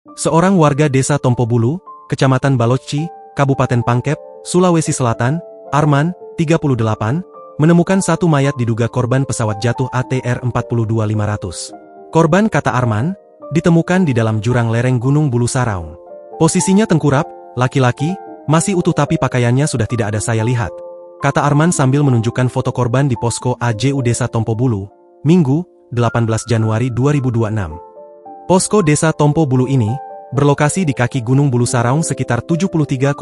Seorang warga desa Tompobulu, Kecamatan Balochi, Kabupaten Pangkep, Sulawesi Selatan, Arman, 38, menemukan satu mayat diduga korban pesawat jatuh ATR 42500. Korban, kata Arman, ditemukan di dalam jurang lereng Gunung Bulu Saraung. Posisinya tengkurap, laki-laki, masih utuh tapi pakaiannya sudah tidak ada saya lihat, kata Arman sambil menunjukkan foto korban di posko AJU Desa Tompobulu, Minggu, 18 Januari 2026. Posko Desa Tompobulu ini berlokasi di kaki Gunung Bulu Saraung sekitar 73,3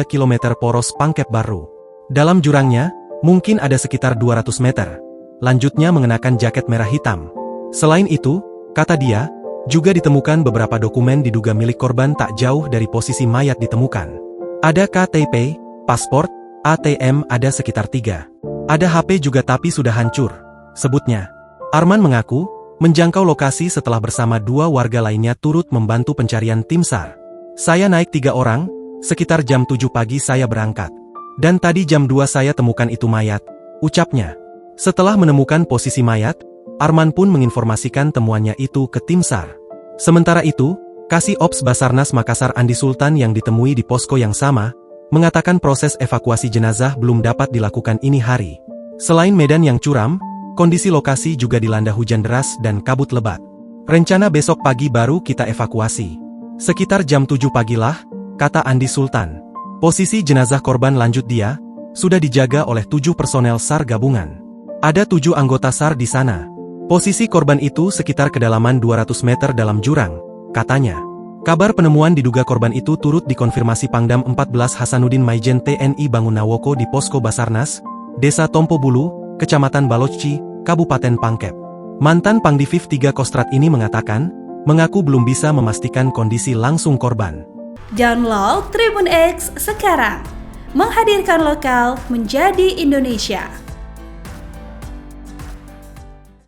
km poros Pangkep Baru. Dalam jurangnya, mungkin ada sekitar 200 meter. Lanjutnya mengenakan jaket merah hitam. Selain itu, kata dia, juga ditemukan beberapa dokumen diduga milik korban tak jauh dari posisi mayat ditemukan. Ada KTP, paspor, ATM ada sekitar 3. Ada HP juga tapi sudah hancur, sebutnya. Arman mengaku, menjangkau lokasi setelah bersama 2 warga lainnya turut membantu pencarian tim SAR. Saya naik 3 orang, sekitar jam 7 pagi saya berangkat. Dan tadi jam 2 saya temukan itu mayat, ucapnya. Setelah menemukan posisi mayat, Arman pun menginformasikan temuannya itu ke tim SAR. Sementara itu, Kasih Ops Basarnas Makassar Andi Sultan yang ditemui di posko yang sama, mengatakan proses evakuasi jenazah belum dapat dilakukan ini hari. Selain medan yang curam, kondisi lokasi juga dilanda hujan deras dan kabut lebat. Rencana besok pagi baru kita evakuasi. Sekitar jam 7 pagilah, kata Andi Sultan. Posisi jenazah korban, lanjut dia, sudah dijaga oleh 7 personel SAR gabungan. Ada 7 anggota SAR di sana. Posisi korban itu sekitar kedalaman 200 meter dalam jurang, katanya. Kabar penemuan diduga korban itu turut dikonfirmasi Pangdam 14 Hasanuddin Maijen TNI Bangunawoko di posko Basarnas, Desa Tompobulu, Kecamatan Balochi, Kabupaten Pangkep. Mantan Pangdiviv 3 Kostrat ini mengatakan, mengaku belum bisa memastikan kondisi langsung korban. Download Tribun X sekarang, menghadirkan lokal menjadi Indonesia.